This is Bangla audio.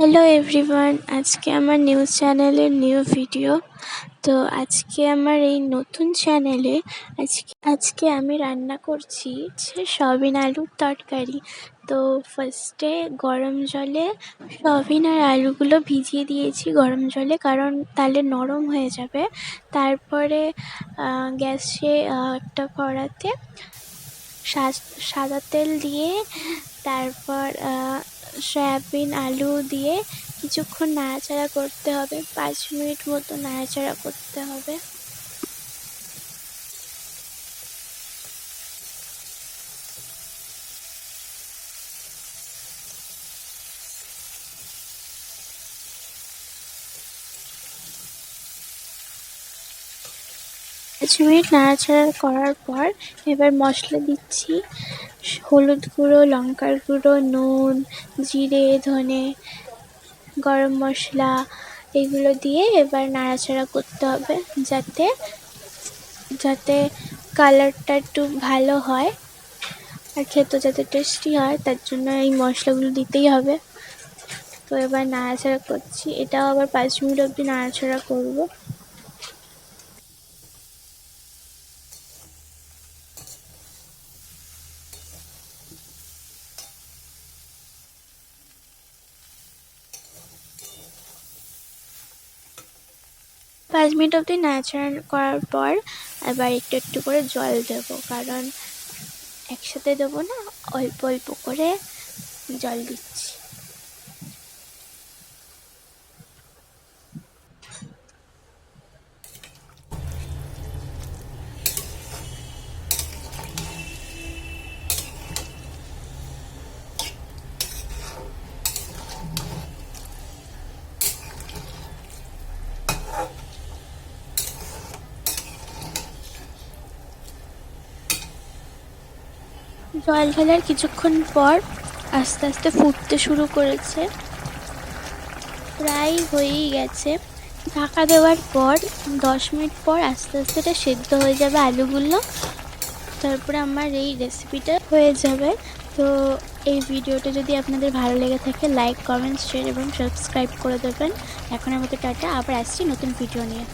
হ্যালো এভরিওয়ান, আজকে আমার নিউজ চ্যানেলের নিউ ভিডিও। তো আজকে আমার এই নতুন চ্যানেলে আজকে আমি রান্না করছি সয়াবিন আলুর তরকারি। তো ফার্স্টে গরম জলে সয়াবিন আর আলুগুলো ভিজিয়ে দিয়েছি গরম জলে, কারণ তাহলে নরম হয়ে যাবে। তারপরে গ্যাসে একটা কড়াতে সাদা তেল দিয়ে তারপর সয়াবিন আলু দিয়ে কিছুক্ষণ নাড়াচাড়া করতে হবে, 5 মিনিট মতো নাড়াচাড়া করতে হবে। নাড়াচাড়া করার পর এবার মশলা দিচ্ছি, হলুদ গুঁড়ো, লঙ্কার গুঁড়ো, নুন, জিরে, ধনে, গরম মশলা, এগুলো দিয়ে এবার নাড়াচাড়া করতে হবে যাতে কালারটা একটু ভালো হয় আর খেতে যাতে টেস্টি হয়, তার জন্য এই মশলাগুলো দিতেই হবে। তো এবার নাড়াচাড়া করছি, এটাও আবার 5 মিনিট অবধি নাড়াচাড়া করবো। পাঁচ মিনিট অবধি নাড়াচাড়া করার পর এবার একটু একটু করে জল দেবো, কারণ একসাথে দেবো না, অল্প অল্প করে জল দিচ্ছি। জল ঢালার কিছুক্ষণ পর আস্তে আস্তে ফুটতে শুরু করেছে, প্রায় হয়েই গেছে। ঢাকা দেওয়ার পর 10 মিনিট পর আস্তে আস্তে এটা সেদ্ধ হয়ে যাবে আলুগুলো, তারপরে আমার এই রেসিপিটা হয়ে যাবে। তো এই ভিডিওটা যদি আপনাদের ভালো লেগে থাকে, লাইক, কমেন্ট, শেয়ার এবং সাবস্ক্রাইব করে দেবেন। এখনের মতো টাটা, আবার আসছি নতুন ভিডিও নিয়ে।